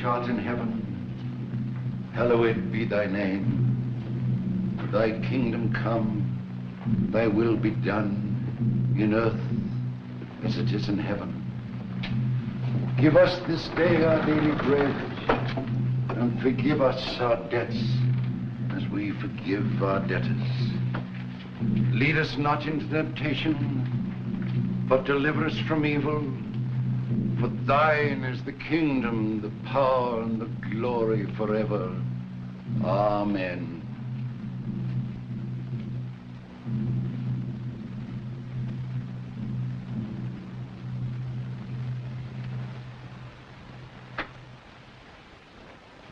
which art in heaven, hallowed be thy name. Thy kingdom come, thy will be done, in earth as it is in heaven. Give us this day our daily bread, and forgive us our debts as we forgive our debtors. Lead us not into temptation, but deliver us from evil. For thine is the kingdom, the power, and the glory forever. Amen.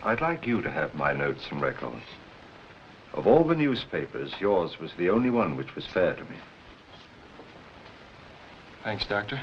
I'd like you to have my notes and records. Of all the newspapers, yours was the only one which was fair to me. Thanks, Doctor.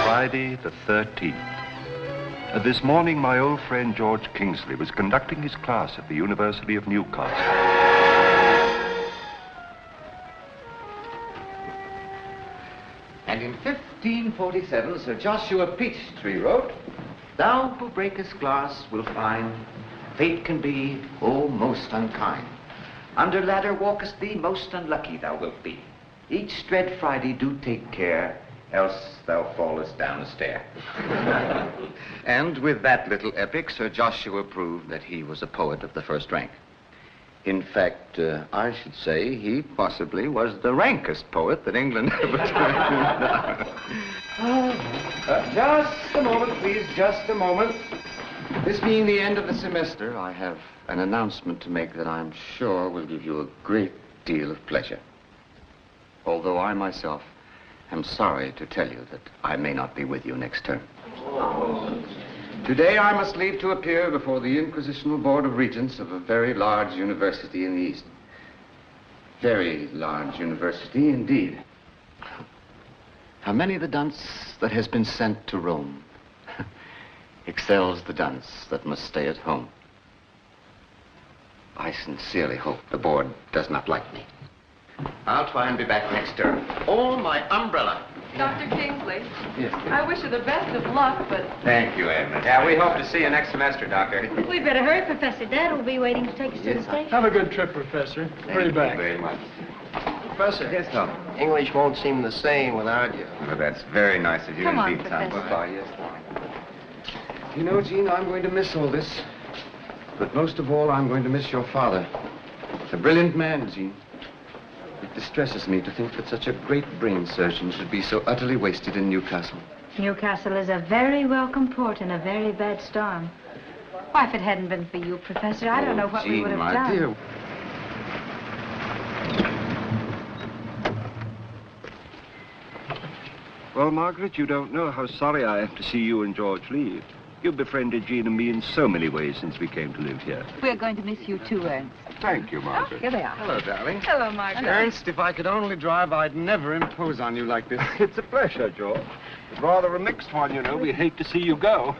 Friday the 13th. This morning, my old friend George Kingsley was conducting his class at the University of Newcastle. And in 1547, Sir Joshua Peachtree wrote, "Thou who breakest glass will find fate can be, oh, most unkind. Under ladder walkest thee, most unlucky thou wilt be. Each dread Friday do take care, else thou fallest down a stair." And with that little epic, Sir Joshua proved that he was a poet of the first rank. In fact, I should say he possibly was the rankest poet that England ever turned. Just a moment, please, just a moment. This being the end of the semester, I have an announcement to make that I'm sure will give you a great deal of pleasure. Although I myself am sorry to tell you that I may not be with you next term. Today I must leave to appear before the Inquisitional Board of Regents of a very large university in the East. Very large university indeed. How many the dunce that has been sent to Rome excels the dunce that must stay at home. I sincerely hope the board does not like me. I'll try and be back next term. Oh, my umbrella. Dr. Kingsley, Yes, dear. I wish you the best of luck, but... Thank you, Edmund. Yeah, we hope to see you next semester, Doctor. We'd better hurry, Professor. Dad will be waiting to take us to the station. Have a good trip, Professor. Hurry back. Thank you very much. Professor. Yes, Tom. English won't seem the same without you. Well, that's very nice of you Come on, indeed, Tom. Professor. Goodbye, yes. You know, Jean, I'm going to miss all this. But most of all, I'm going to miss your father. A brilliant man, Jean. It distresses me to think that such a great brain surgeon should be so utterly wasted in Newcastle. Newcastle is a very welcome port in a very bad storm. Why, if it hadn't been for you, Professor, I don't know what we would have Jean, my done. dear. Well, Margaret, you don't know how sorry I am to see you and George leave. You've befriended Jean and me in so many ways since we came to live here. We're going to miss you too, Ernst. Thank you, Margaret. Here they are. Hello, darling. Hello, Margaret. Ernst, if I could only drive, I'd never impose on you like this. It's a pleasure, George. It's rather a mixed one, you know. We hate to see you go.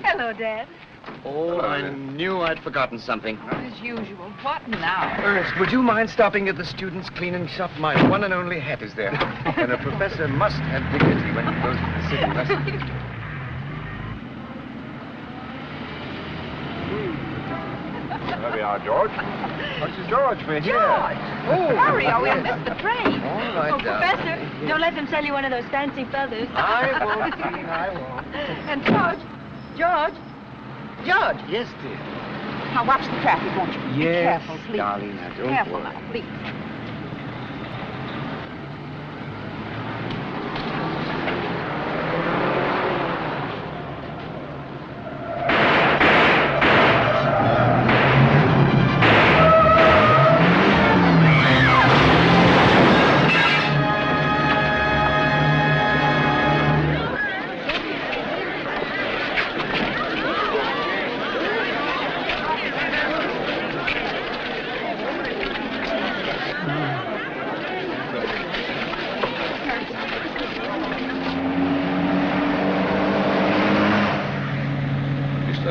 Hello, Dad. Oh, I knew I'd forgotten something. As usual. What now? Ernst, would you mind stopping at the students' cleaning shop? My one and only hat is there. And a professor must have dignity when he goes to the city lesson. There we are, George. Dr. George, we're here. George! Oh, hurry, or we'll miss the train. All right, Oh, darling. Professor, don't let them sell you one of those fancy feathers. I won't, Jean, I won't. And George. George, Yes, dear. now watch the traffic, won't you? Be Yes, careful, please. darling, now don't Careful worry. now, please.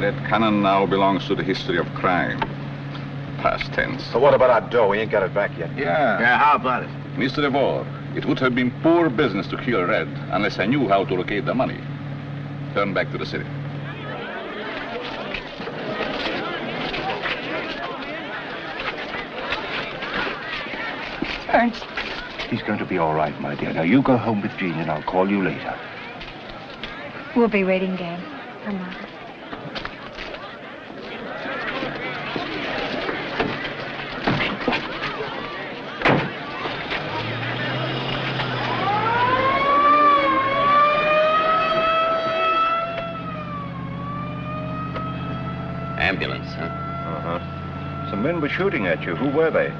Red Cannon now belongs to the history of crime. Past tense. So what about our dough? We ain't got it back yet. Yeah. how about it? Mr. DeVore, it would have been poor business to kill Red unless I knew how to locate the money. Turn back to the city. Ernst. He's going to be all right, my dear. Now, you go home with Jean, and I'll call you later. We'll be waiting, Dad. Come on. Ambulance, huh? Uh-huh. Some men were shooting at you. Who were they?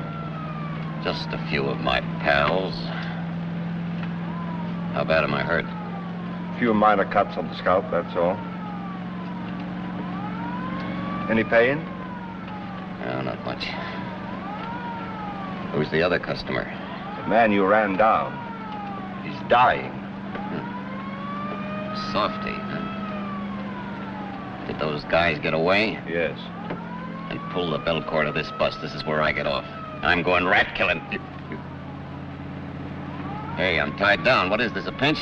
Just a few of my pals. How bad am I hurt? A few minor cuts on the scalp, that's all. Any pain? No, not much. Who's the other customer? The man you ran down. He's dying. Softy, huh? Did those guys get away? Yes. And pull the bell cord of this bus. This is where I get off. I'm going rat killing. Hey, I'm tied down. What is this, a pinch?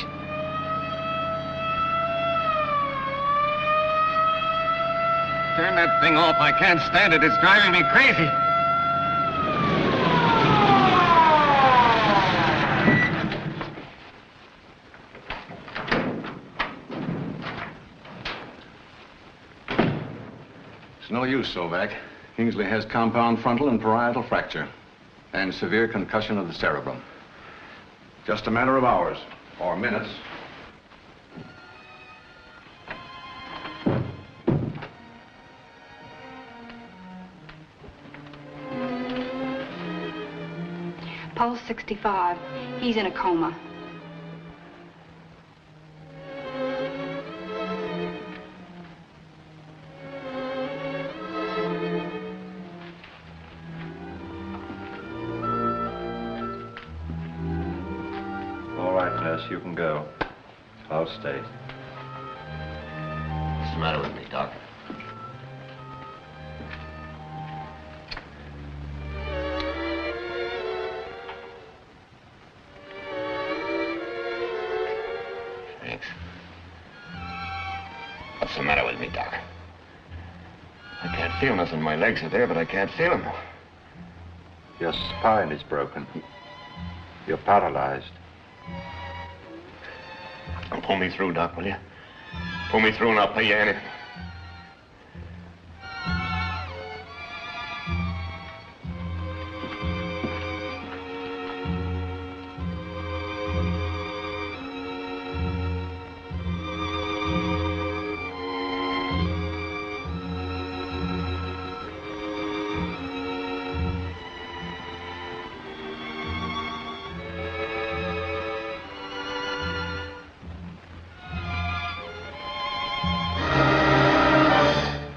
Turn that thing off. I can't stand it. It's driving me crazy. It's no use, Sovak. Kingsley has compound frontal and parietal fracture and severe concussion of the cerebrum. Just a matter of hours or minutes. Pulse 65. He's in a coma. All right, nurse, you can go. I'll stay. What's the matter with me, Doc? Thanks. What's the matter with me, Doc? I can't feel nothing. My legs are there, but I can't feel them. Your spine is broken. You're paralyzed. Pull me through, Doc, will you? Pull me through and I'll pay you anything.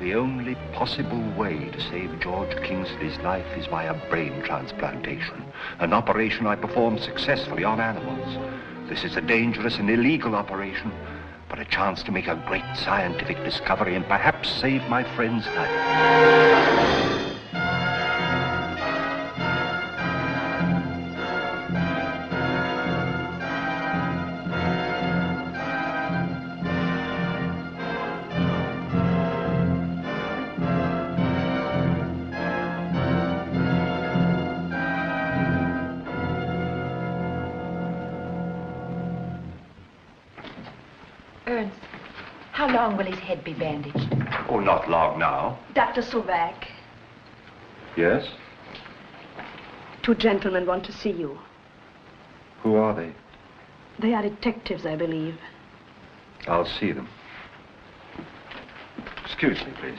The only possible way to save George Kingsley's life is by a brain transplantation, an operation I performed successfully on animals. This is a dangerous and illegal operation, but a chance to make a great scientific discovery and perhaps save my friend's life. Ernst, how long will his head be bandaged? Oh, not long now. Dr. Sovak, Yes? two gentlemen want to see you. Who are they? They are detectives, I believe. I'll see them. Excuse me, please.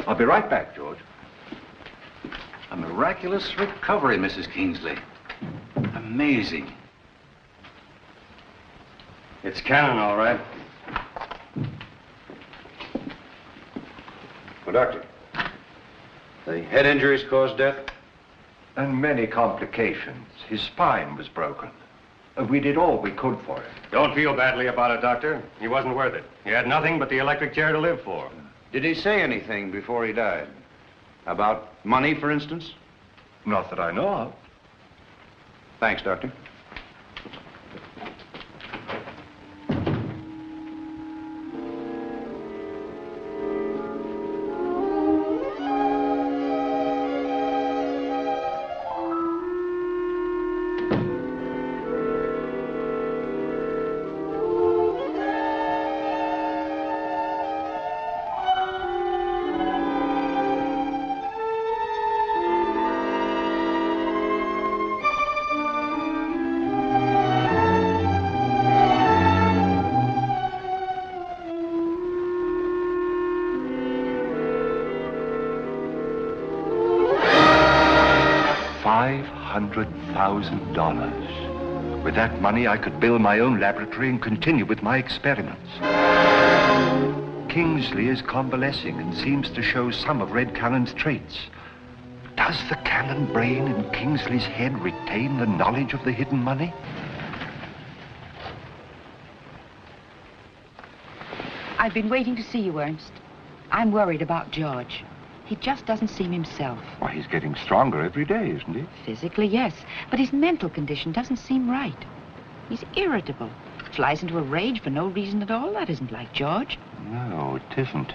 I'll be right back, George. A miraculous recovery, Mrs. Kingsley. Amazing. It's Cannon, all right. Well, Doctor, the head injuries caused death? And many complications. His spine was broken. We did all we could for him. Don't feel badly about it, Doctor. He wasn't worth it. He had nothing but the electric chair to live for. Did he say anything before he died? About money, for instance? Not that I know of. Thanks, Doctor. $500,000. With that money, I could build my own laboratory and continue with my experiments. Kingsley is convalescing and seems to show some of Red Cannon's traits. Does the cannon brain in Kingsley's head retain the knowledge of the hidden money? I've been waiting to see you, Ernst. I'm worried about George. He just doesn't seem himself. Why, he's getting stronger every day, isn't he? Physically, yes, but his mental condition doesn't seem right. He's irritable, flies into a rage for no reason at all. That isn't like George. No, it isn't.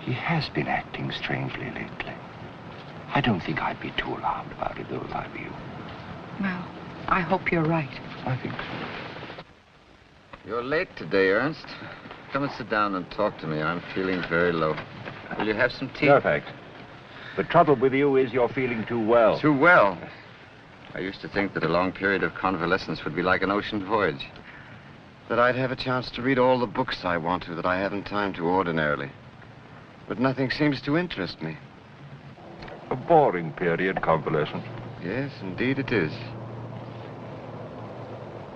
He has been acting strangely lately. I don't think I'd be too alarmed about it, though, if I were you. Well, I hope you're right. I think so. You're late today, Ernst. Come and sit down and talk to me. I'm feeling very low. Will you have some tea? No, thanks. The trouble with you is you're feeling too well. Too well? I used to think that a long period of convalescence would be like an ocean voyage. That I'd have a chance to read all the books I want to that I haven't time to ordinarily. But nothing seems to interest me. A boring period, convalescence. Yes, indeed it is.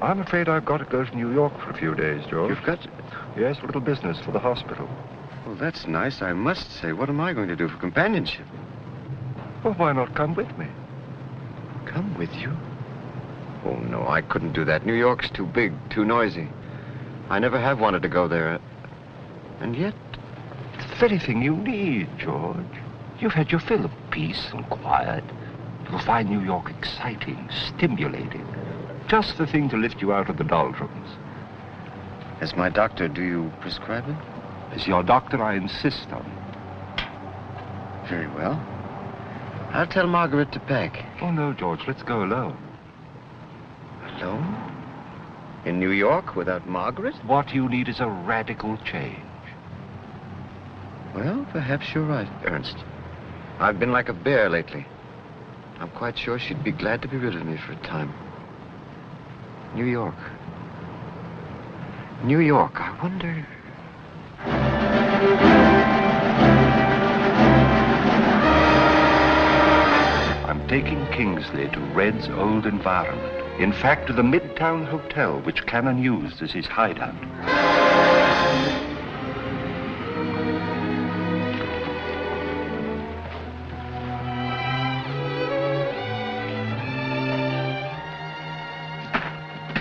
I'm afraid I've got to go to New York for a few days, George. You've got to... Yes, a little business for the hospital. Well, that's nice, I must say. What am I going to do for companionship? Well, why not come with me? Come with you? Oh, no, I couldn't do that. New York's too big, too noisy. I never have wanted to go there. And yet... It's the very thing you need, George. You've had your fill of peace and quiet. You'll find New York exciting, stimulating. Just the thing to lift you out of the doldrums. As my doctor, do you prescribe it? As your doctor, I insist on. Very well. I'll tell Margaret to pack. Oh, no, George, let's go alone. Alone? In New York without Margaret? What you need is a radical change. Well, perhaps you're right, Ernst. I've been like a bear lately. I'm quite sure she'd be glad to be rid of me for a time. New York. New York, I wonder... I'm taking Kingsley to Red's old environment. In fact, to the Midtown Hotel, which Cannon used as his hideout.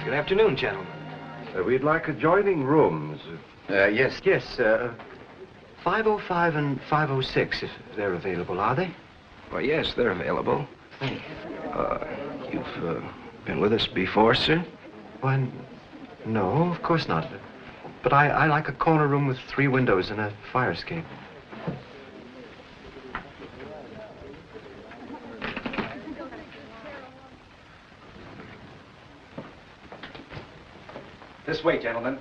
Good afternoon, gentlemen. We'd like adjoining rooms. Yes. 505 and 506, if they're available, are they? Well, yes, they're available. Thank you. You've been with us before, sir? Why, no, of course not. But I like a corner room with 3 windows and a fire escape. This way, gentlemen.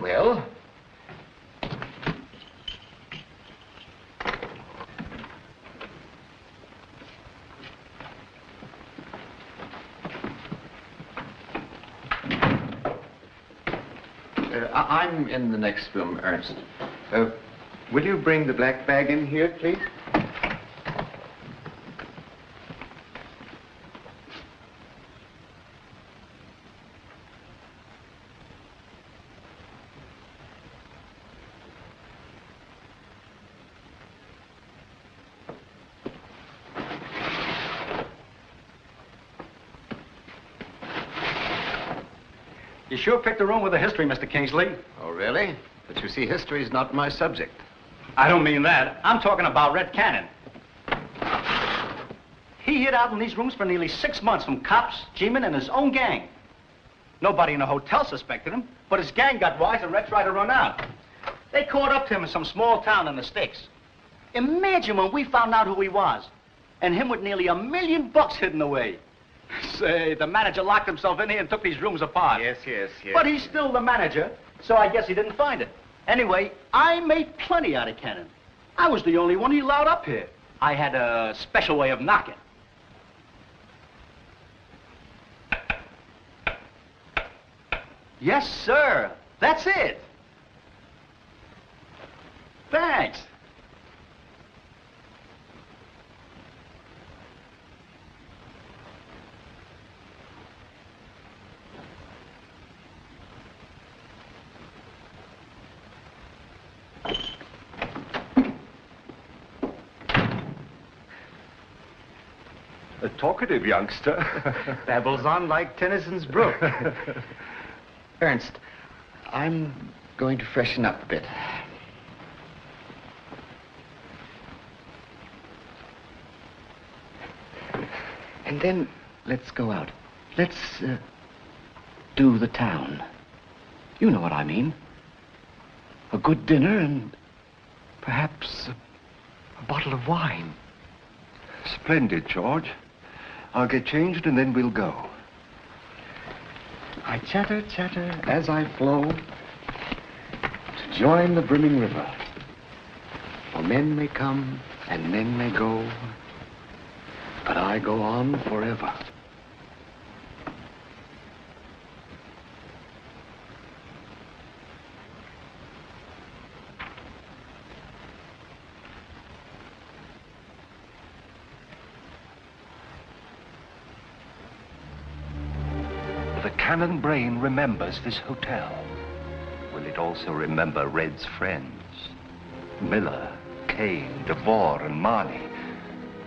Well. I'm in the next room, Ernst. Will you bring the black bag in here, please? sure picked a room with a history, Mr. Kingsley. Oh, really? But you see, history is not my subject. I don't mean that. I'm talking about Red Cannon. He hid out in these rooms for nearly 6 months from cops, G-men, and his own gang. Nobody in the hotel suspected him, but his gang got wise and Red tried to run out. They caught up to him in some small town in the sticks. Imagine when we found out who he was, and him with nearly $1 million hidden away. Say, the manager locked himself in here and took these rooms apart. Yes. But he's still the manager, so I guess he didn't find it. Anyway, I made plenty out of Cannon. I was the only one he allowed up here. I had a special way of knocking. Yes, sir. That's it. Thanks. A talkative youngster. Babbles on like Tennyson's brook. Ernst, I'm going to freshen up a bit. And then let's go out. Let's do the town. You know what I mean. A good dinner and perhaps a bottle of wine. Splendid, George. I'll get changed and then we'll go. I chatter as I flow to join the brimming river. For men may come and men may go, but I go on forever. The Cannon brain remembers this hotel. Will it also remember Red's friends? Miller, Kane, DeVore, and Marley.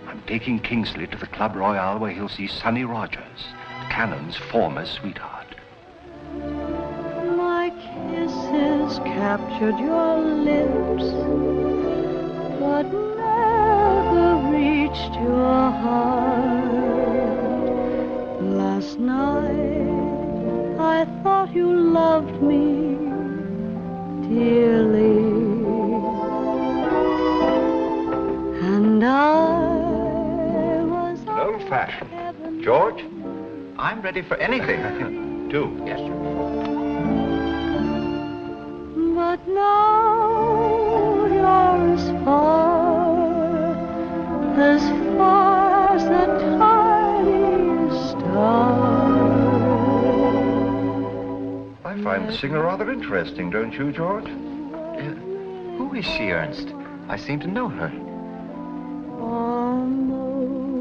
I'm taking Kingsley to the Club Royale where he'll see Sonny Rogers, Cannon's former sweetheart. My kisses captured your lips, but never reached your heart. Last night I thought you loved me dearly, and I was An old-fashioned. George? I'm ready for anything. Two. Yes, sir. But now you're as far as the tiniest star. I find the singer rather interesting, don't you, George? Who is she, Ernst? I seem to know her.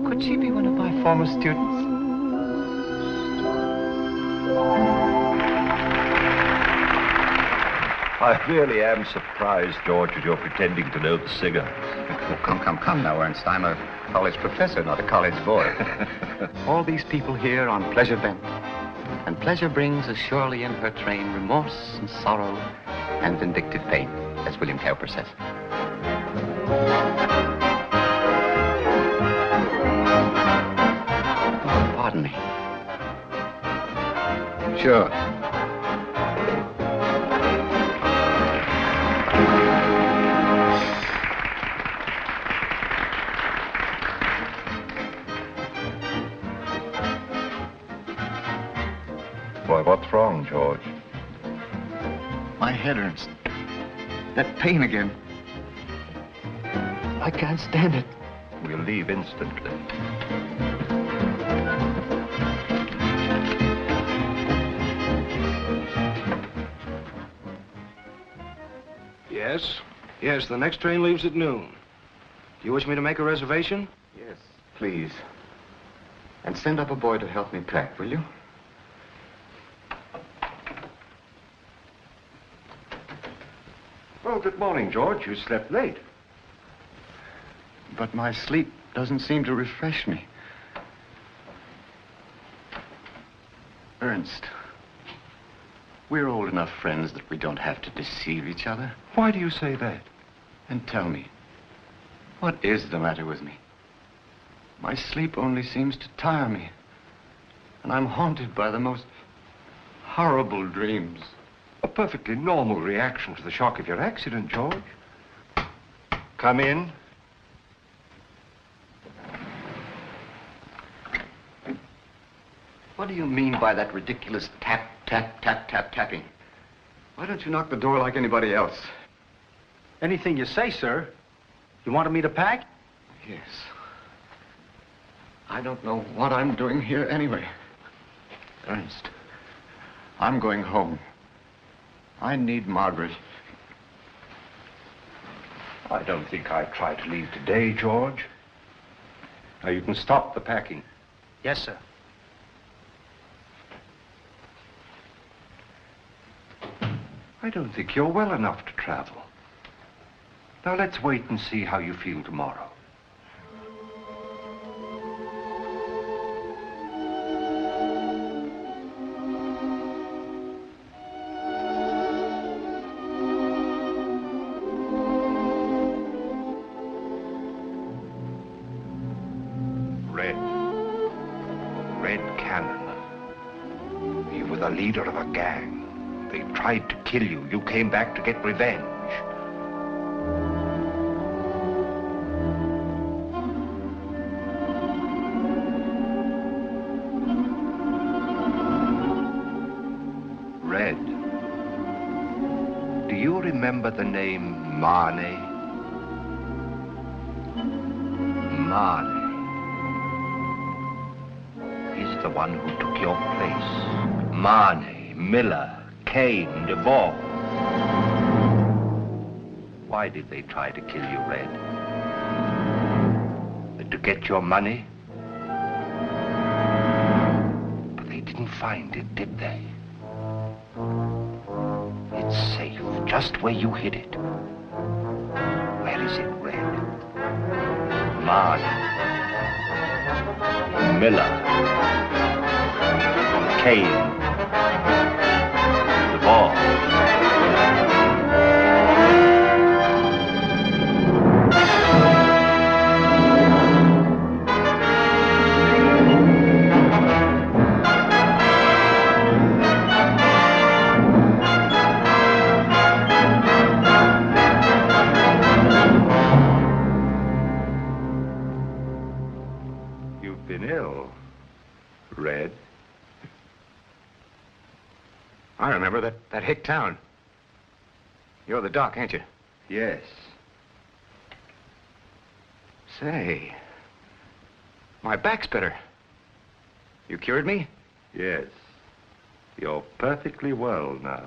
Could she be one of my former students? I really am surprised, George, that you're pretending to know the singer. Oh, come now, Ernst. I'm a college professor, not a college boy. All these people here on pleasure bent. And pleasure brings as surely in her train remorse and sorrow and vindictive pain, as William Cowper says. Pardon me. Sure. Why, what's wrong, George? My head, Ernst. That pain again. I can't stand it. We'll leave instantly. Yes, the next train leaves at noon. Do you wish me to make a reservation? Yes, please. And send up a boy to help me pack, will you? Well, good morning, George. You slept late. But my sleep doesn't seem to refresh me. Ernst, We're old enough friends that we don't have to deceive each other. Why do you say that? And tell me, what is the matter with me? My sleep only seems to tire me. And I'm haunted by the most horrible dreams. A perfectly normal reaction to the shock of your accident, George. Come in. What do you mean by that ridiculous tap, tap, tap, tap, tapping? Why don't you knock the door like anybody else? Anything you say, sir. You wanted me to pack? Yes. I don't know what I'm doing here anyway. Ernst, I'm going home. I need Margaret. I don't think I'd try to leave today, George. Now, you can stop the packing. Yes, sir. I don't think you're well enough to travel. Now, let's wait and see how you feel tomorrow. Red Cannon. You were the leader of a gang. They tried to kill you. You came back to get revenge. Red, do you remember the name Marney? Marney. He's the one who took your place. Marney, Miller, Kane, Duvall. Why did they try to kill you, Red? To get your money? But they didn't find it, did they? It's safe, just where you hid it. Where is it, Red? Marney, Miller, Kane, Duvall. You've been ill, Red. I remember that hick town. You're the doc, ain't you? Yes. Say, my back's better. You cured me? Yes. You're perfectly well now.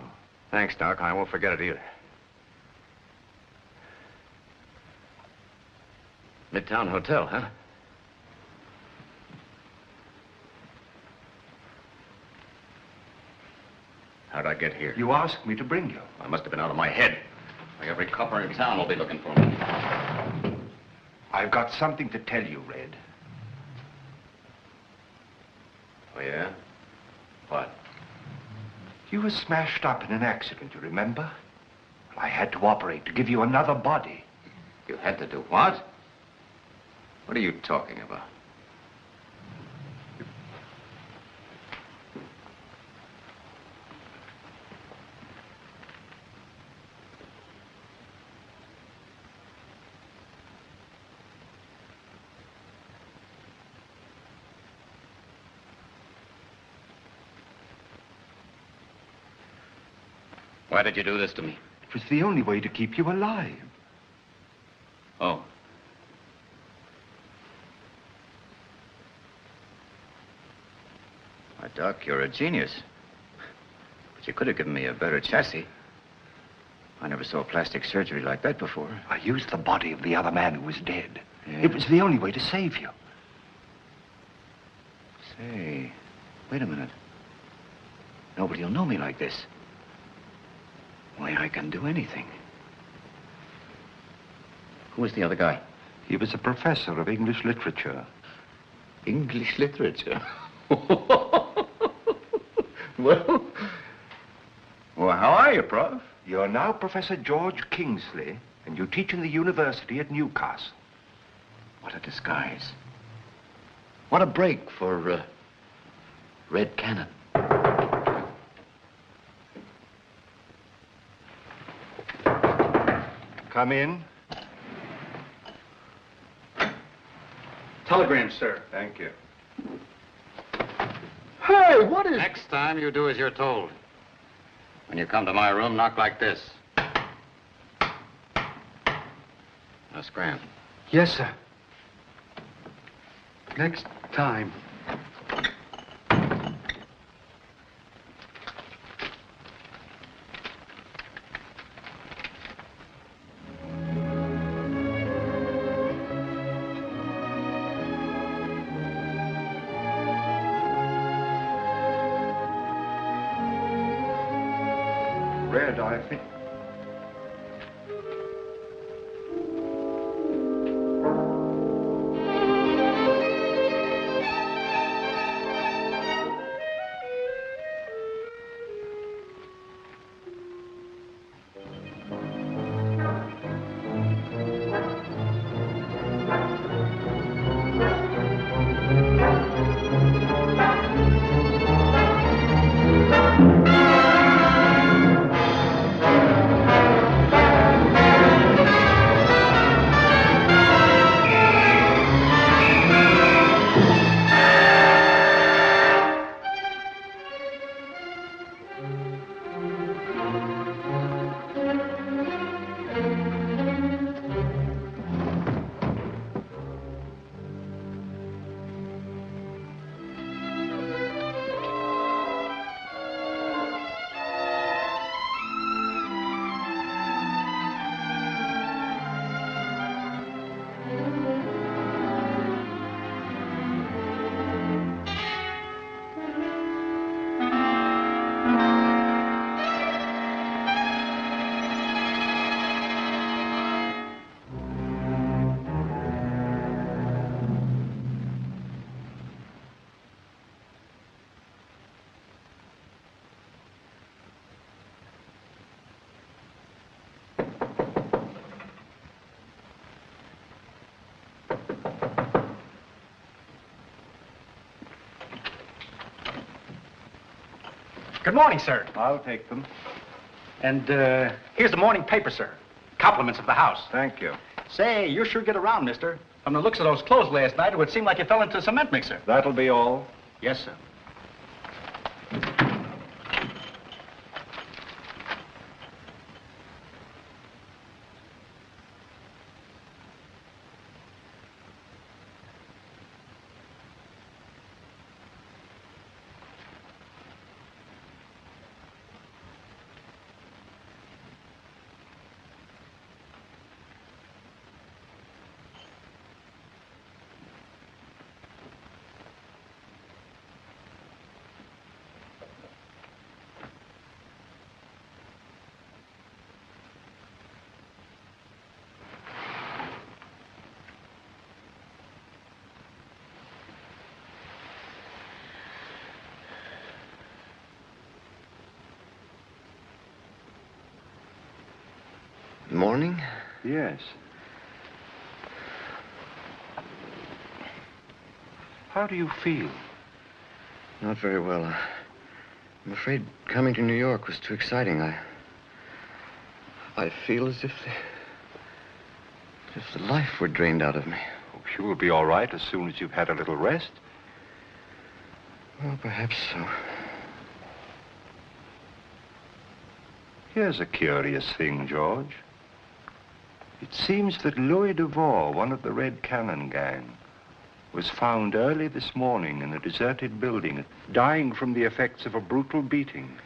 Thanks, Doc. I won't forget it either. Midtown Hotel, huh? How'd I get here? You asked me to bring you. I must have been out of my head. Like every copper in town will be looking for me. I've got something to tell you, Red. Oh, yeah? What? You were smashed up in an accident, you remember? I had to operate to give you another body. You had to do what? What are you talking about? Why did you do this to me? It was the only way to keep you alive. Oh. Why, Doc, you're a genius. But you could have given me a better chassis. I never saw plastic surgery like that before. I used the body of the other man who was dead. Yeah. It was the only way to save you. Say, wait a minute. Nobody'll know me like this. Why, I can do anything. Who was the other guy? He was a professor of English literature. English literature? Well, Well, how are you, Prof? You're now Professor George Kingsley, and you teach in the university at Newcastle. What a disguise. What a break for Red Cannon. Come in. Telegram, sir. Thank you. Hey, what is... Next time you do as you're told. When you come to my room, knock like this. Now, scram. Yes, sir. Next time. Red, I think... Good morning, sir. I'll take them. And here's the morning paper, sir. Compliments of the house. Thank you. Say, you sure get around, mister. From the looks of those clothes last night, it would seem like you fell into a cement mixer. That'll be all. Yes, sir. Morning? Yes. How do you feel? Not very well. I'm afraid coming to New York was too exciting. I feel as if the life were drained out of me. Oh, you'll be all right as soon as you've had a little rest. Well, perhaps so. Here's a curious thing, George. It seems that Louis Devore, one of the Red Cannon gang, was found early this morning in a deserted building, dying from the effects of a brutal beating.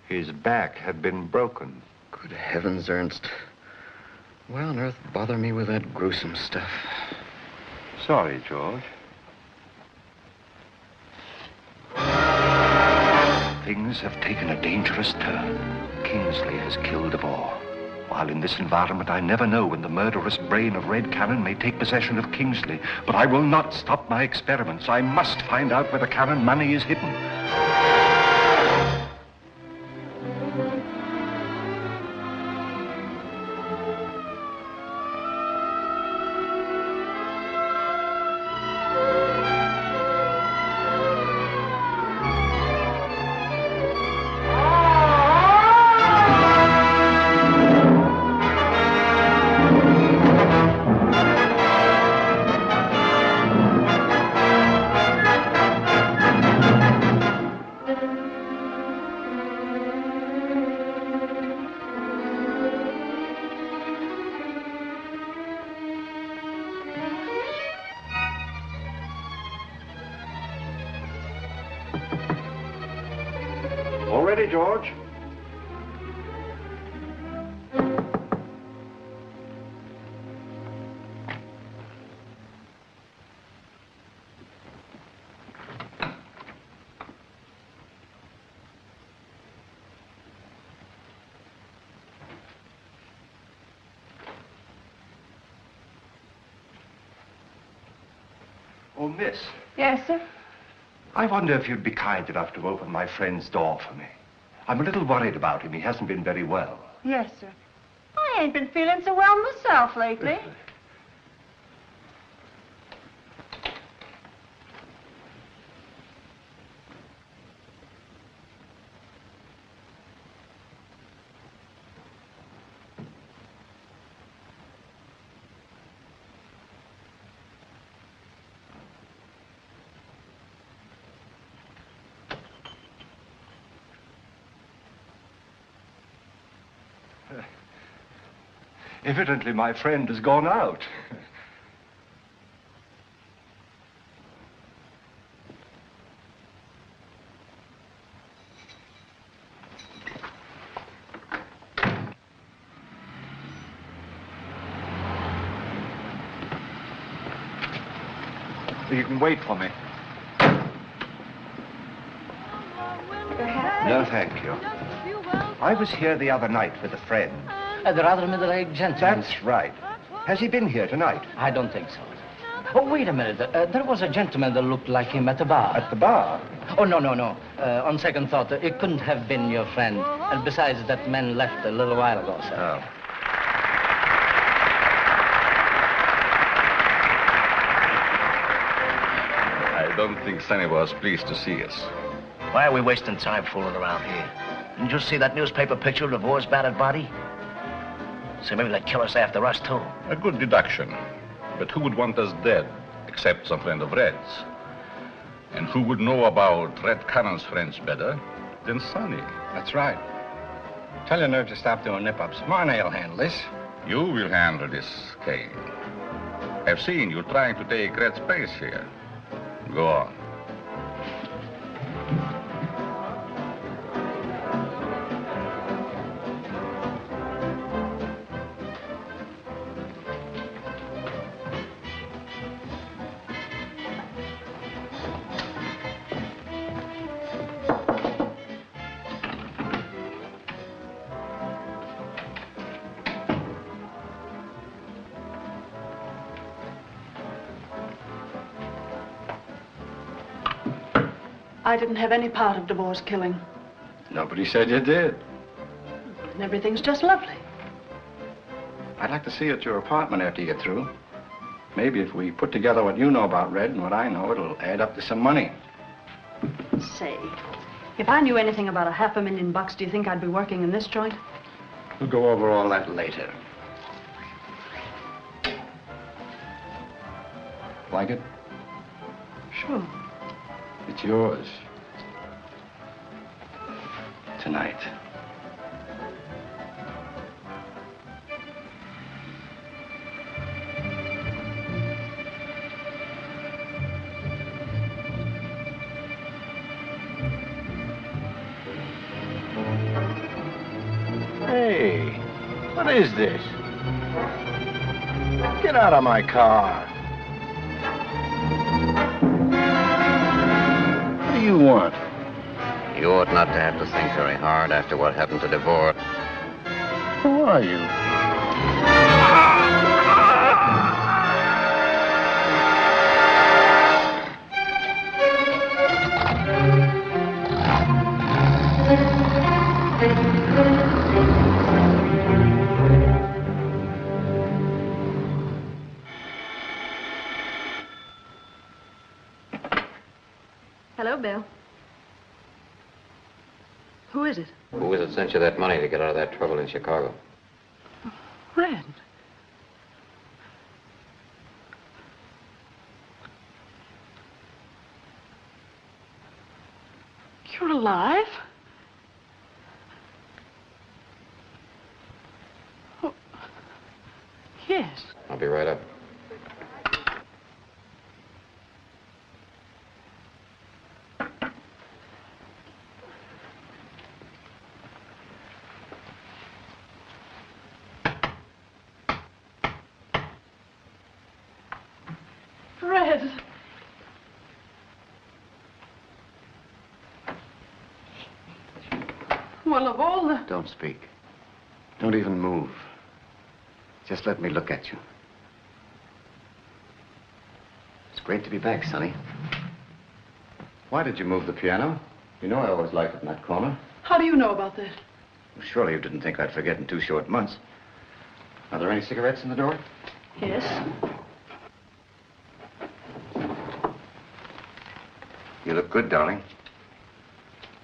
His back had been broken. Good heavens, Ernst. Why on earth bother me with that gruesome stuff? Sorry, George. Things have taken a dangerous turn. Kingsley has killed Devore. While in this environment, I never know when the murderous brain of Red Cannon may take possession of Kingsley. But I will not stop my experiments. I must find out where the Cannon money is hidden. ready, George. Oh, miss, Yes, sir? I wonder if you'd be kind enough to open my friend's door for me. I'm a little worried about him. He hasn't been very well. Yes, sir. I ain't been feeling so well myself lately. Evidently, my friend has gone out. You can wait for me. No, thank you. I was here the other night with a friend. The rather middle-aged gentleman. That's right. Has he been here tonight? I don't think so. Oh, wait a minute. There was a gentleman that looked like him at the bar. At the bar? Oh, no. On second thought, it couldn't have been your friend. And besides, that man left a little while ago, sir. Oh. I don't think Sonny was pleased to see us. Why are we wasting time fooling around here? Didn't you see that newspaper picture of Devore's battered body? So maybe they'd kill us after us, too. A good deduction. But who would want us dead, except some friend of Red's? And who would know about Red Cannon's friends better than Sonny? That's right. Tell your nerve to stop doing nip-ups. Marnay will handle this. You will handle this, Kane. I've seen you trying to take Red's place here. Go on. I didn't have any part of Devore's killing. Nobody said you did. And everything's just lovely. I'd like to see you at your apartment after you get through. Maybe if we put together what you know about Red and what I know, it'll add up to some money. Say, if I knew anything about $500,000, do you think I'd be working in this joint? We'll go over all that later. Like it? Sure. It's yours. Tonight. Hey, what is this? Get out of my car. What do you want? You ought not to have to think very hard after what happened to Devore. Who are you? Hello, Bill. Who is it? Who is it sent you that money to get out of that trouble in Chicago? Red. You're alive? Oh, yes. I'll be right up. Red. Well, of all the... Don't speak. Don't even move. Just let me look at you. It's great to be back, Sonny. Why did you move the piano? You know I always liked it in that corner. How do you know about that? Well, surely you didn't think I'd forget in 2 short months. Are there any cigarettes in the door? Yes. You look good, darling.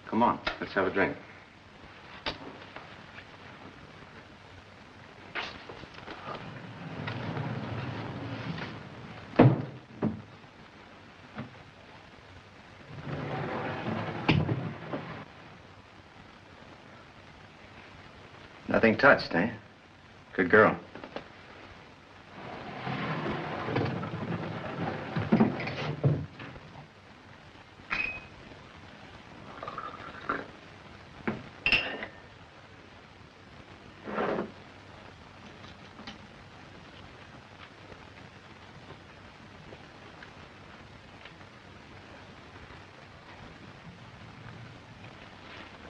Come on, let's have a drink. Nothing touched, eh? Good girl.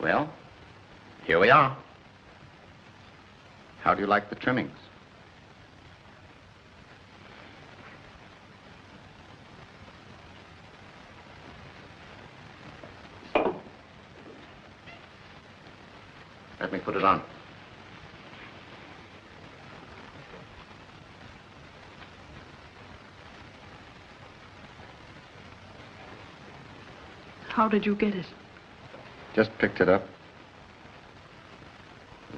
Well, here we are. How do you like the trimmings? Let me put it on. How did you get it? Just picked it up.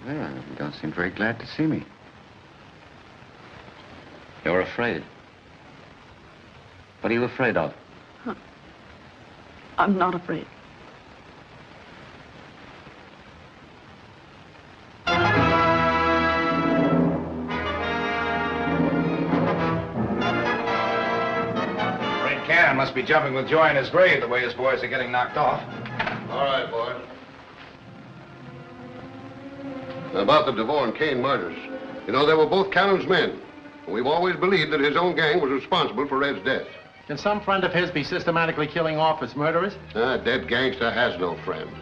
There, you don't seem very glad to see me. You're afraid. What are you afraid of? I'm not afraid. Red Cannon must be jumping with joy in his grave the way his boys are getting knocked off. All right, boys. About the DeVore and Kane murders. You know, they were both Cannon's men. We've always believed that his own gang was responsible for Red's death. Can some friend of his be systematically killing off his murderers? That dead gangster has no friends.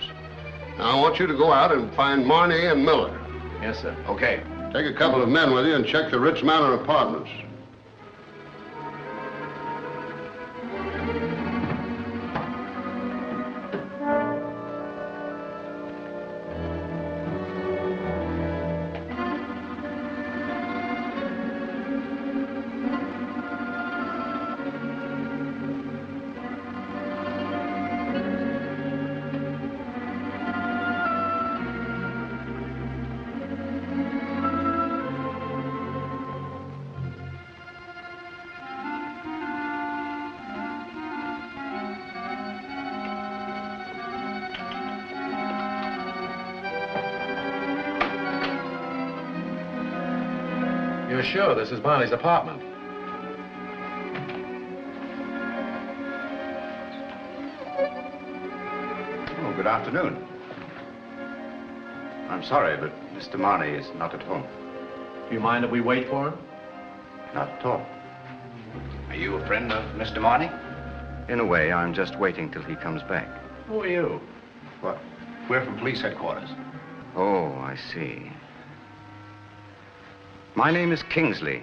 Now, I want you to go out and find Marney and Miller. Yes, sir. Okay. Take a couple of men with you and check the Ritz Manor apartments. You're sure this is Barney's apartment? Oh, good afternoon. I'm sorry, but Mr. Marney is not at home. Do you mind if we wait for him? Not at all. Are you a friend of Mr. Marney? In a way, I'm just waiting till he comes back. Who are you? What? We're from police headquarters. Oh, I see. My name is Kingsley.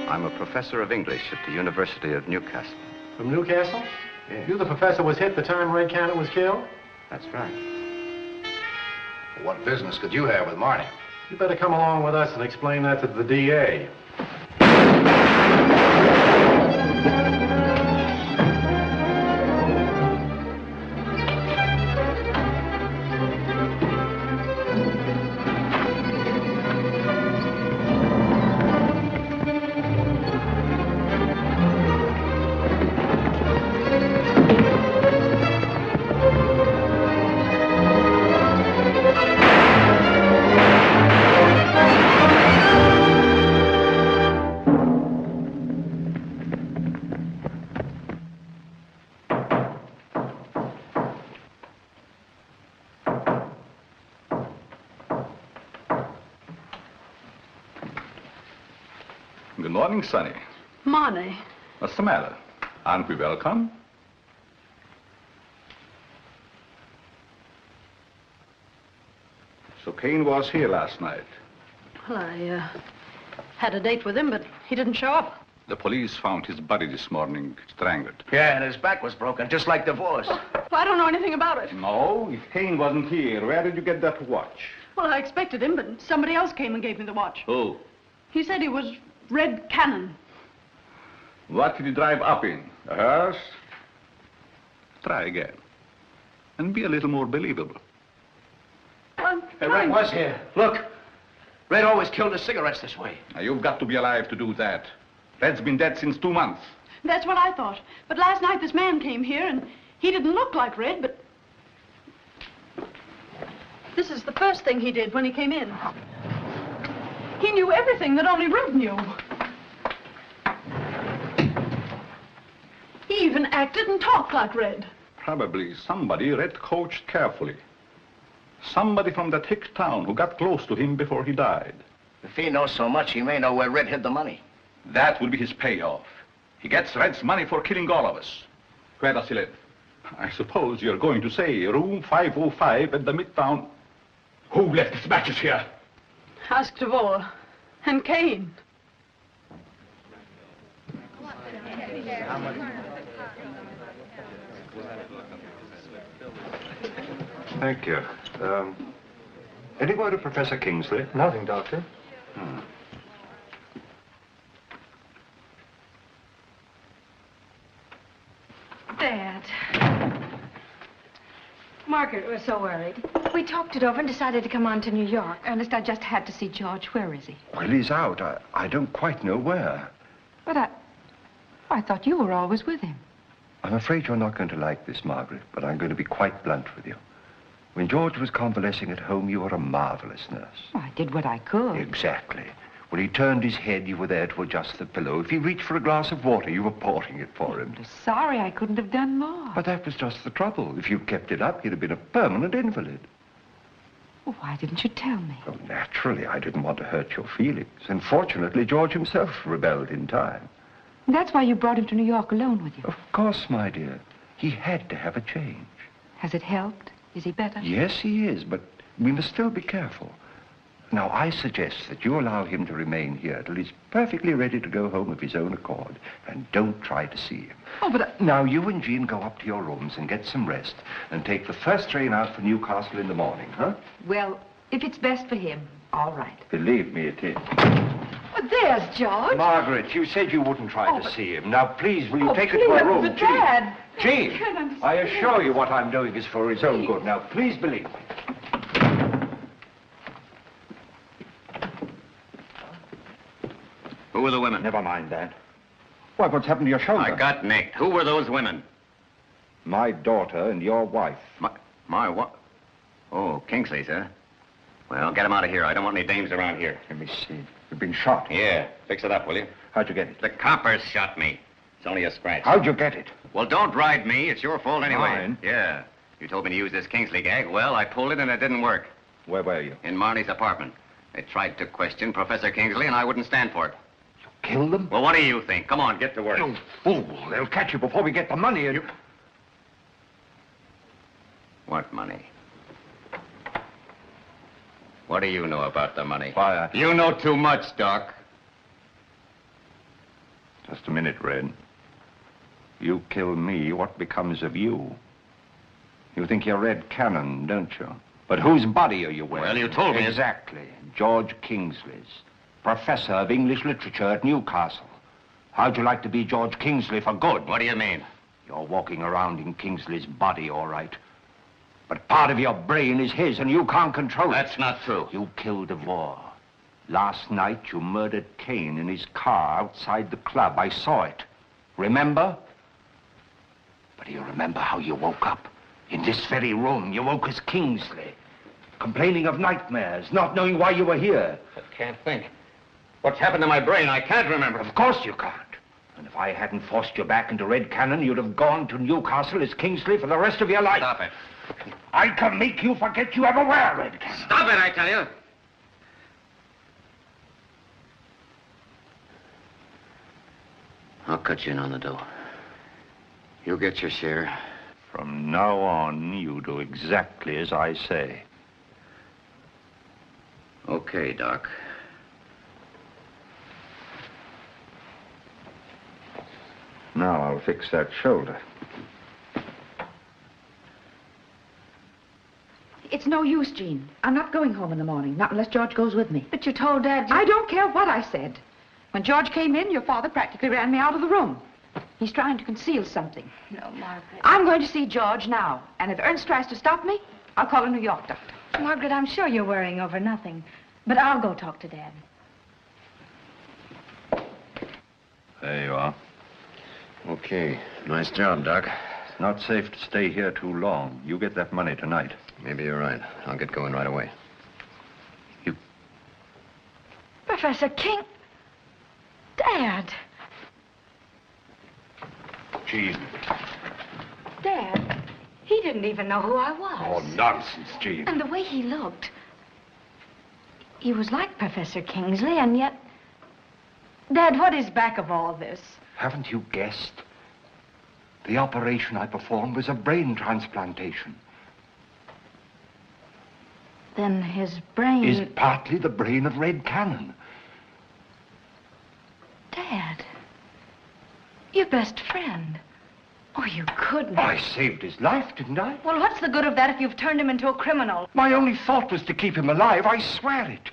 I'm a professor of English at the University of Newcastle. From Newcastle? Yes. You the professor was hit the time Red Cannon was killed? That's right. What business could you have with Marney? You better come along with us and explain that to the DA. Good morning, Sonny. Marney, What's the matter? Aren't we welcome? So Kane was here last night. Well, I had a date with him, but he didn't show up. The police found his body this morning, strangled. Yeah, and his back was broken, just like divorce. Well, I don't know anything about it. No, if Kane wasn't here, where did you get that watch? Well, I expected him, but somebody else came and gave me the watch. Who? He said he was Red Cannon. What did he drive up in? A hearse? Try again. And be a little more believable. Red was here. Look. Red always killed his cigarettes this way. Now, you've got to be alive to do that. Red's been dead since 2 months. That's what I thought. But last night this man came here, and he didn't look like Red, but... This is the first thing he did when he came in. He knew everything that only Red knew. He even acted and talked like Red. Probably somebody Red coached carefully. Somebody from that hick town who got close to him before he died. If he knows so much, he may know where Red hid the money. That will be his payoff. He gets Red's money for killing all of us. Where does he live? I suppose you're going to say room 505 at the Midtown. Who left his matches here? Ask Devore. And Kane. Thank you. Any word of Professor Kingsley? Nothing, Doctor. Dad. Margaret was so worried. We talked it over and decided to come on to New York. Ernest, I just had to see George. Where is he? Well, he's out. I don't quite know where. But I thought you were always with him. I'm afraid you're not going to like this, Margaret, but I'm going to be quite blunt with you. When George was convalescing at home, you were a marvelous nurse. Well, I did what I could. Exactly. When he turned his head, you were there to adjust the pillow. If he reached for a glass of water, you were pouring it for him. Sorry, I couldn't have done more. But that was just the trouble. If you kept it up, you'd have been a permanent invalid. Well, why didn't you tell me? Oh, naturally, I didn't want to hurt your feelings. And fortunately, George himself rebelled in time. That's why you brought him to New York alone with you. Of course, my dear. He had to have a change. Has it helped? Is he better? Yes, he is, but we must still be careful. Now, I suggest that you allow him to remain here till he's perfectly ready to go home of his own accord, and don't try to see him. Oh, but... Now, you and Jean go up to your rooms and get some rest, and take the first train out for Newcastle in the morning, huh? Well, if it's best for him, all right. Believe me, it is. Oh, there's George. Margaret, you said you wouldn't try to see him. Now, please, will you take her please, to her room, but Jean? Dad. Jean, I assure you what I'm doing is for his own good. Now, please believe me. Who were the women? Never mind that. Why, what's happened to your shoulder? I got nicked. Who were those women? My daughter and your wife. My what? Oh, Kingsley's, huh? Well, get him out of here. I don't want any dames around here. Let me see. You've been shot. Yeah. Fix it up, will you? How'd you get it? The coppers shot me. It's only a scratch. How'd you get it? Well, don't ride me. It's your fault anyway. Mine? Yeah. You told me to use this Kingsley gag. Well, I pulled it and it didn't work. Where were you? In Marnie's apartment. They tried to question Professor Kingsley and I wouldn't stand for it. Kill them? Well, what do you think? Come on, get to work. You fool. They'll catch you before we get the money and... What money? What do you know about the money? Why, You know too much, Doc. Just a minute, Red. You kill me, what becomes of you? You think you're Red Cannon, don't you? But whose body are you wearing? Well, you told me... Exactly. George Kingsley's. Professor of English literature at Newcastle. How'd you like to be George Kingsley for good? What do you mean? You're walking around in Kingsley's body, all right. But part of your brain is his, and you can't control it. That's not true. You killed Devore. Last night, you murdered Kane in his car outside the club. I saw it. Remember? But do you remember how you woke up? In this very room, you woke as Kingsley. Complaining of nightmares, not knowing why you were here. I can't think. What's happened to my brain? I can't remember. Of course you can't. And if I hadn't forced you back into Red Cannon, you'd have gone to Newcastle as Kingsley for the rest of your life. Stop it. I can make you forget you ever were Red Cannon. Stop it, I tell you. I'll cut you in on the dough. You'll get your share. From now on, you do exactly as I say. Okay, Doc. Now I'll fix that shoulder. It's no use, Jean. I'm not going home in the morning, not unless George goes with me. But you told Dad I don't care what I said. When George came in, your father practically ran me out of the room. He's trying to conceal something. No, Margaret. I'm going to see George now. And if Ernst tries to stop me, I'll call a New York doctor. Margaret, I'm sure you're worrying over nothing. But I'll go talk to Dad. There you are. Okay. Nice job, Doc. It's not safe to stay here too long. You get that money tonight. Maybe you're right. I'll get going right away. Professor King. Dad. Jean. Dad, he didn't even know who I was. Oh, nonsense, Jean. And the way he looked. He was like Professor Kingsley, and yet... Dad, what is back of all this? Haven't you guessed? The operation I performed was a brain transplantation. Then his brain... Is partly the brain of Red Cannon. Dad, your best friend. Oh, you couldn't. I saved his life, didn't I? Well, what's the good of that if you've turned him into a criminal? My only thought was to keep him alive, I swear it.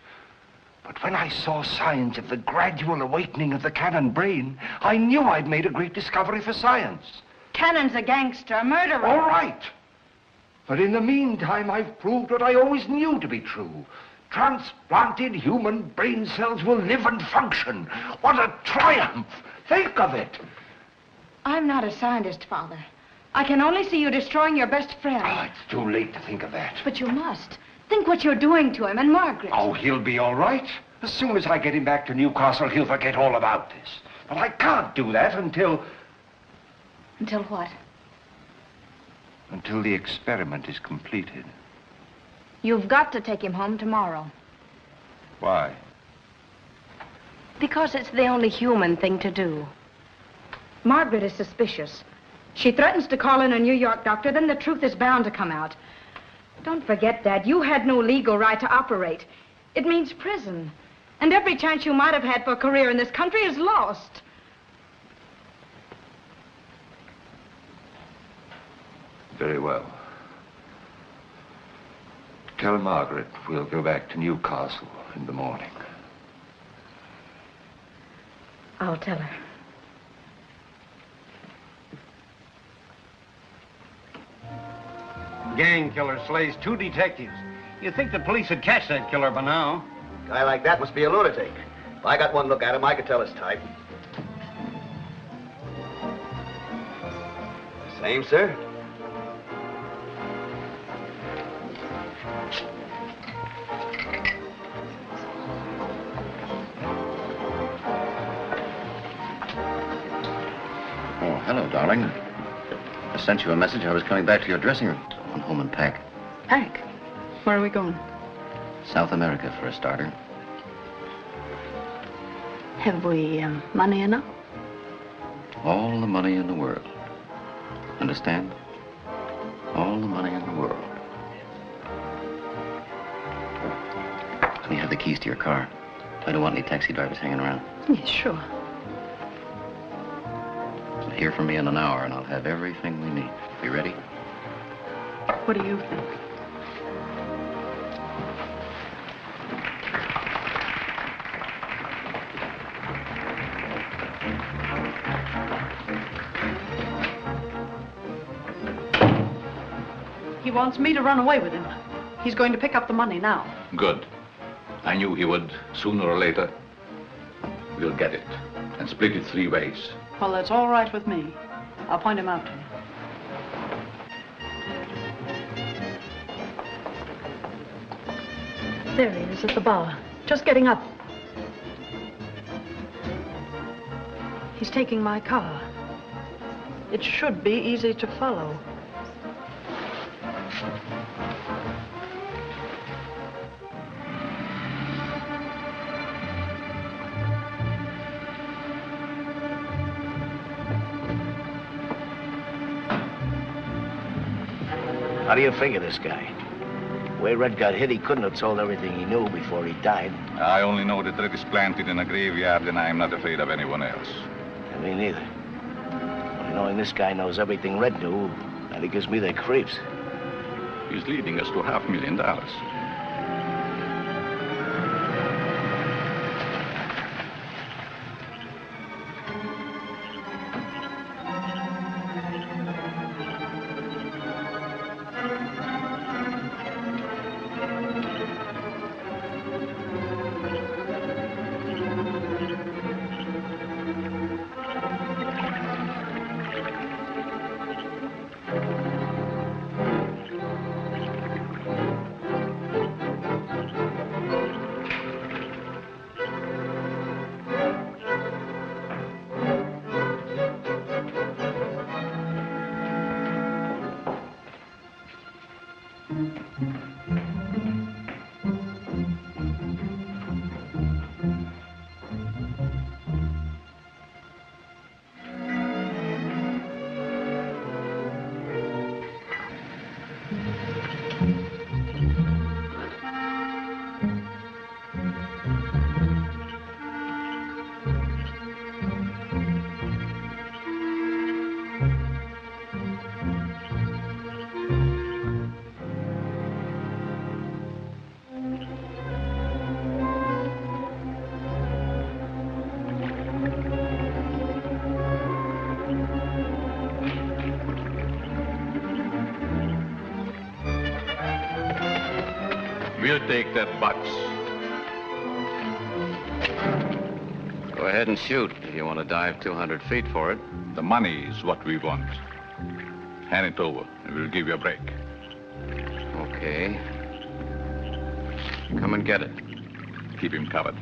But when I saw signs of the gradual awakening of the Cannon brain, I knew I'd made a great discovery for science. Cannon's a gangster, a murderer. All right. But in the meantime, I've proved what I always knew to be true. Transplanted human brain cells will live and function. What a triumph! Think of it. I'm not a scientist, Father. I can only see you destroying your best friend. Oh, it's too late to think of that. But you must. Think what you're doing to him and Margaret. Oh, he'll be all right. As soon as I get him back to Newcastle, he'll forget all about this. But I can't do that until... Until what? Until the experiment is completed. You've got to take him home tomorrow. Why? Because it's the only human thing to do. Margaret is suspicious. She threatens to call in a New York doctor, then the truth is bound to come out. Don't forget, Dad, you had no legal right to operate. It means prison. And every chance you might have had for a career in this country is lost. Very well. Tell Margaret we'll go back to Newcastle in the morning. I'll tell her. Gang killer slays 2 detectives. You'd think the police would catch that killer by now. Guy like that must be a lunatic. If I got one look at him, I could tell his type. Same, sir. Oh, hello, darling. I sent you a message. I was coming back to your dressing room. Going home and pack. Pack? Where are we going? South America, for a starter. Have we money enough? All the money in the world. Understand? All the money in the world. Let me have the keys to your car. I don't want any taxi drivers hanging around. Yes, sure. Hear from me in an hour, and I'll have everything we need. You ready? What do you think? He wants me to run away with him. He's going to pick up the money now. Good. I knew he would, sooner or later. We'll get it and split it 3 ways. Well, that's all right with me. I'll point him out to you. There he is at the bar, just getting up. He's taking my car. It should be easy to follow. How do you figure this guy? The way Red got hit, he couldn't have told everything he knew before he died. I only know that Red is planted in a graveyard, and I am not afraid of anyone else. And me neither. Only knowing this guy knows everything Red knew, and it gives me the creeps. He's leading us to $500,000. We'll take that box. Go ahead and shoot if you want to dive 200 feet for it. The money is what we want. Hand it over, and we'll give you a break. Okay. Come and get it. Keep him covered.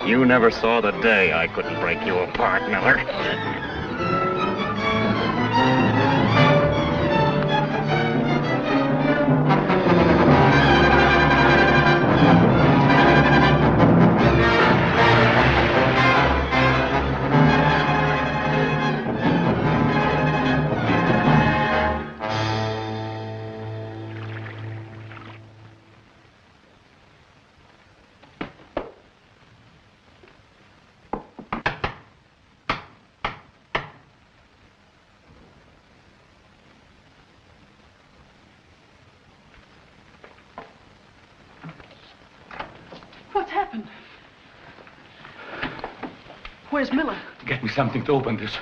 You never saw the day I couldn't break you apart, Miller. What's happened? Where's Miller? Get me something to open this.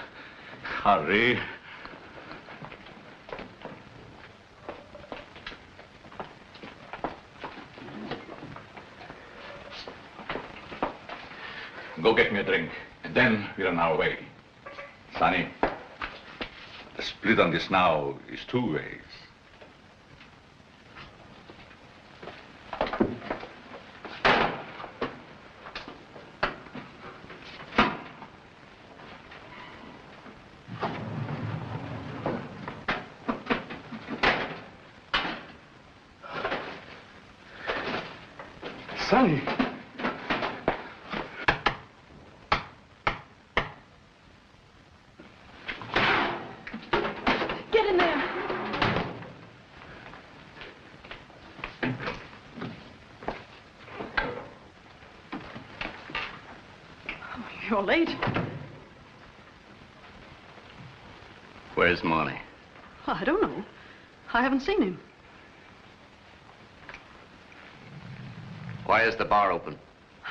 Hurry. Go get me a drink, and then we're on our way. Sonny, the split on this now is 2 ways. Sonny. Get in there. Oh, you're late. Where's Monty? I don't know. I haven't seen him. Why is the bar open?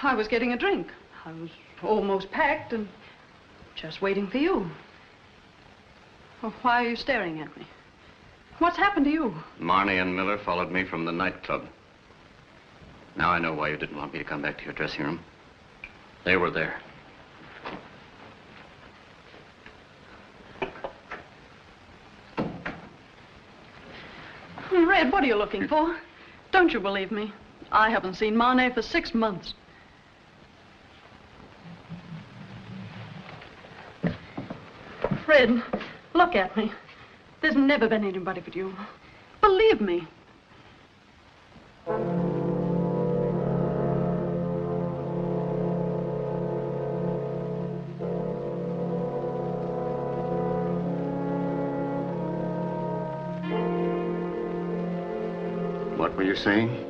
I was getting a drink. I was almost packed, and Just waiting for you. Well, why are you staring at me? What's happened to you? Marnie and Miller followed me from the nightclub. Now I know why you didn't want me to come back to your dressing room. They were there. Red, what are you looking for? Don't you believe me? I haven't seen Marnie for 6 months. Fred, look at me. There's never been anybody but you. Believe me. What were you saying?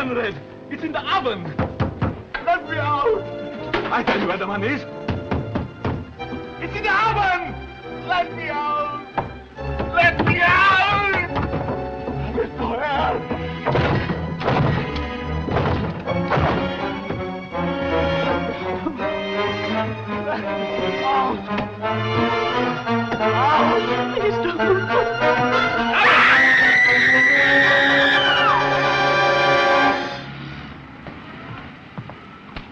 Red. It's in the oven. Let me out. I tell you where the money is. It's in the oven. Let me out. Let me out. Mr. Hare. Please don't.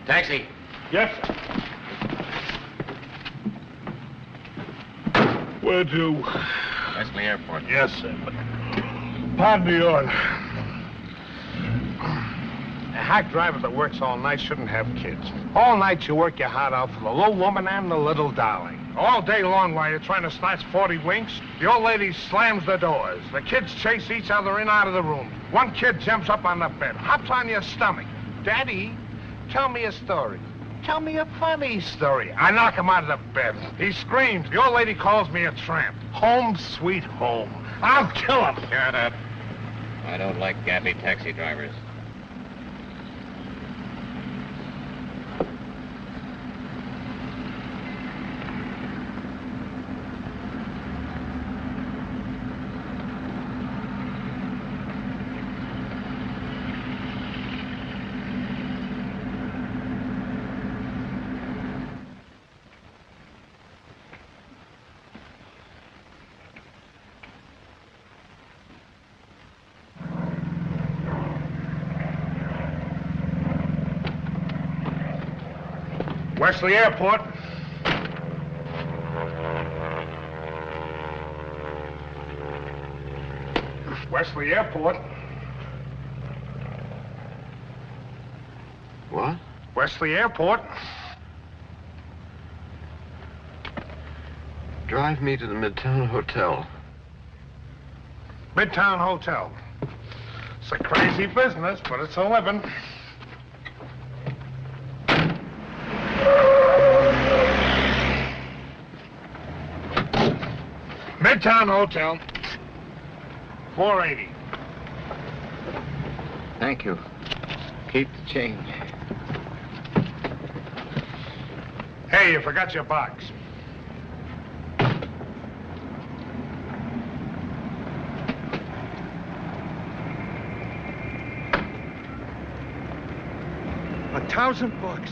Taxi. Yes, sir. Where to? Wesley Airport. Yes, sir. Pardon the order. A hack driver that works all night shouldn't have kids. All night you work your heart out for the little woman and the little darling. All day long while you're trying to snatch 40 winks, the old lady slams the doors. The kids chase each other in and out of the room. One kid jumps up on the bed, hops on your stomach. Daddy, tell me a story. Tell me a funny story. I knock him out of the bed. He screams. The old lady calls me a tramp. Home sweet home. I'll kill him. Shut up. I don't like gappy taxi drivers. Wesley Airport. Wesley Airport. What? Wesley Airport. Drive me to the Midtown Hotel. Midtown Hotel. It's a crazy business, but it's a living. Midtown Hotel. 480. Thank you. Keep the change. Hey, you forgot your box. $1,000.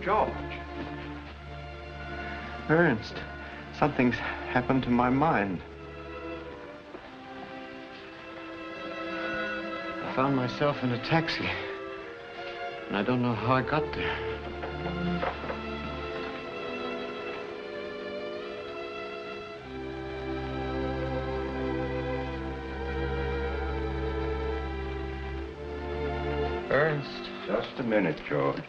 George. Ernst, something's happened to my mind. I found myself in a taxi, and I don't know how I got there. Ernst. Just a minute, George.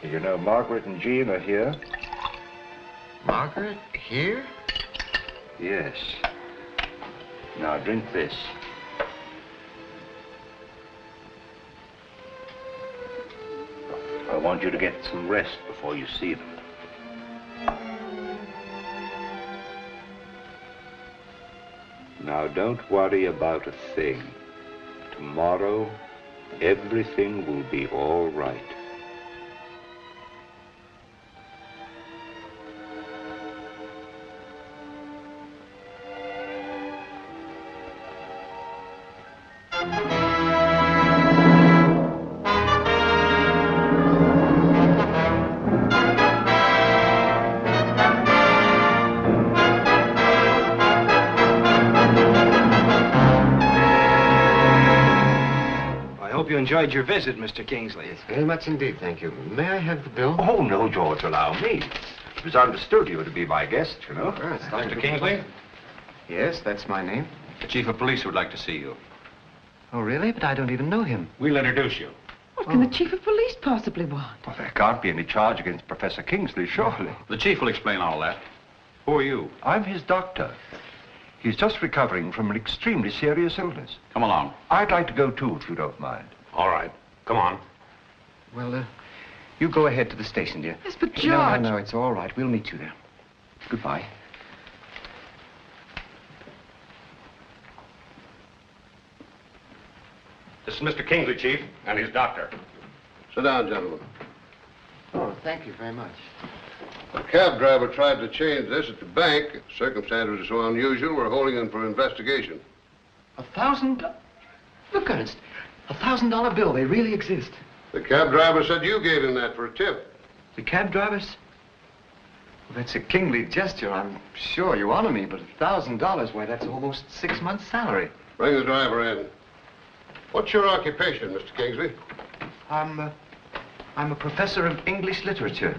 You know, Margaret and Jean are here. Margaret, here? Yes. Now drink this. I want you to get some rest before you see them. Now don't worry about a thing. Tomorrow, everything will be all right. You enjoyed your visit, Mr. Kingsley. Yes, very much indeed, thank you. May I have the bill? Oh, no, George, allow me. It was understood you were to be my guest, you know. Mr. Kingsley? Yes, that's my name. The chief of police would like to see you. Oh, really? But I don't even know him. We'll introduce you. What can the chief of police possibly want? Well, there can't be any charge against Professor Kingsley, surely. The chief will explain all that. Who are you? I'm his doctor. He's just recovering from an extremely serious illness. Come along. I'd like to go, too, if you don't mind. All right. Come on. Well, you go ahead to the station, dear. Yes, but George... No, it's all right. We'll meet you there. Goodbye. This is Mr. Kingsley, Chief, and his doctor. Sit down, gentlemen. Oh, thank you very much. A cab driver tried to change this at the bank. Circumstances are so unusual, we're holding him for investigation. $1,000? Look, Ernest, $1,000 bill. They really exist. The cab driver said you gave him that for a tip. The cab drivers? Well, that's a kingly gesture. I'm sure you honor me, but $1,000, why, that's almost 6 months' salary. Bring the driver in. What's your occupation, Mr. Kingsley? I'm a professor of English literature.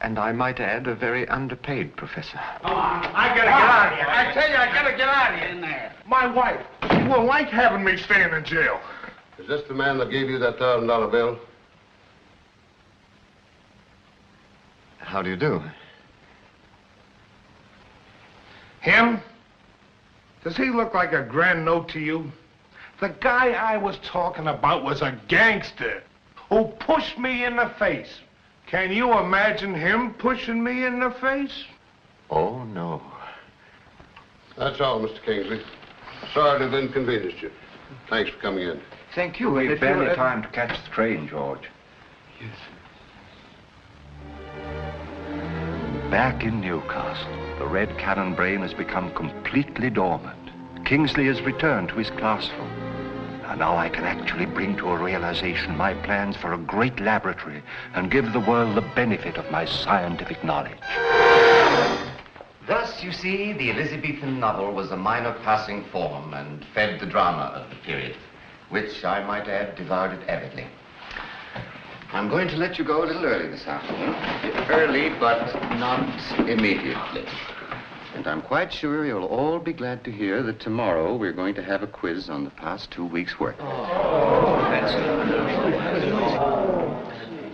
And I might add, a very underpaid professor. Come on, I gotta get out of here. I tell you, I gotta get out of here. In there. My wife, she won't like having me staying in jail. Is this the man that gave you that $1,000 bill? How do you do? Him? Does he look like a grand note to you? The guy I was talking about was a gangster who pushed me in the face. Can you imagine him pushing me in the face? Oh, no. That's all, Mr. Kingsley. Sorry to have inconvenienced you. Thanks for coming in. Thank you. We've barely time to catch the train, George. Yes. Back in Newcastle, the Red Cannon brain has become completely dormant. Kingsley has returned to his classroom. And now I can actually bring to a realization my plans for a great laboratory and give the world the benefit of my scientific knowledge. Thus, you see, the Elizabethan novel was a minor passing form and fed the drama of the period, which, I might add, devoured it avidly. I'm going to let you go a little early this afternoon. Early, but not immediately. And I'm quite sure you'll all be glad to hear that tomorrow we're going to have a quiz on the past 2 weeks' work.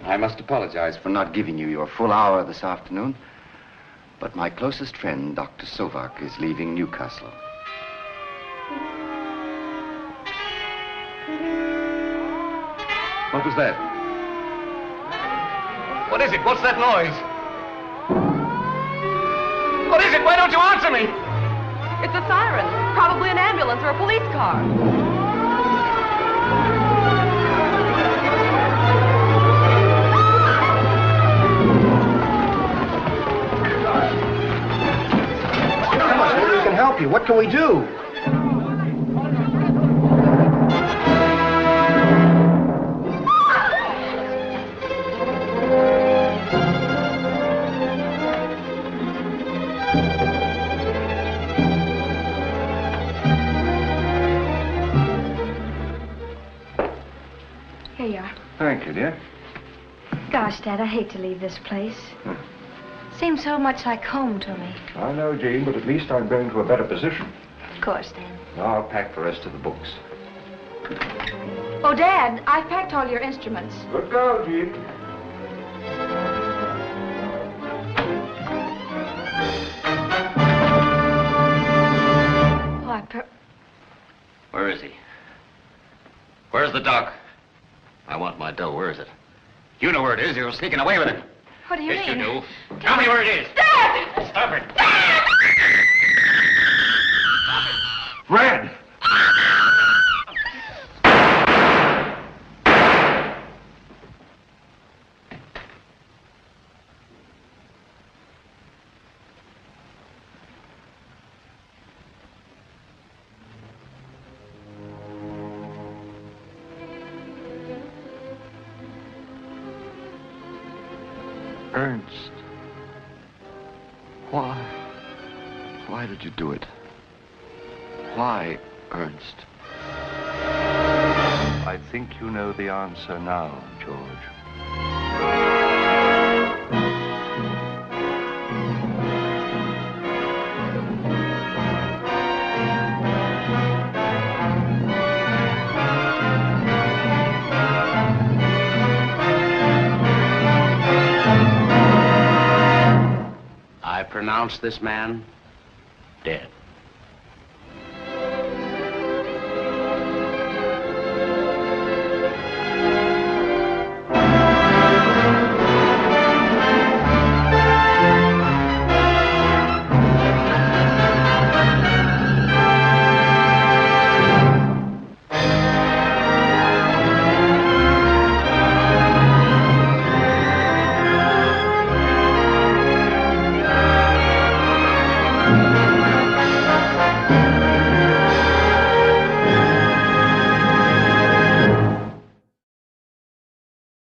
I must apologize for not giving you your full hour this afternoon, but my closest friend, Dr. Sovak, is leaving Newcastle. What was that? What is it? What's that noise? What is it? Why don't you answer me? It's a siren. Probably an ambulance or a police car. We can help you. What can we do? Here you are. Thank you, dear. Gosh, Dad, I hate to leave this place. Seems so much like home to me. I know, Jean, but at least I'm going to a better position. Of course, Dad. Now I'll pack the rest of the books. Oh, Dad, I've packed all your instruments. Good girl, Jean. Where is he? Where's the dog? I want my dough. Where is it? You know where it is. You're sneaking away with it. What do you yes, mean? you do. Tell me where it is. Dad! Stop it. Dad! Red! Ernst. Why? Why did you do it? Why, Ernst? I think you know the answer now, George. I pronounce this man dead.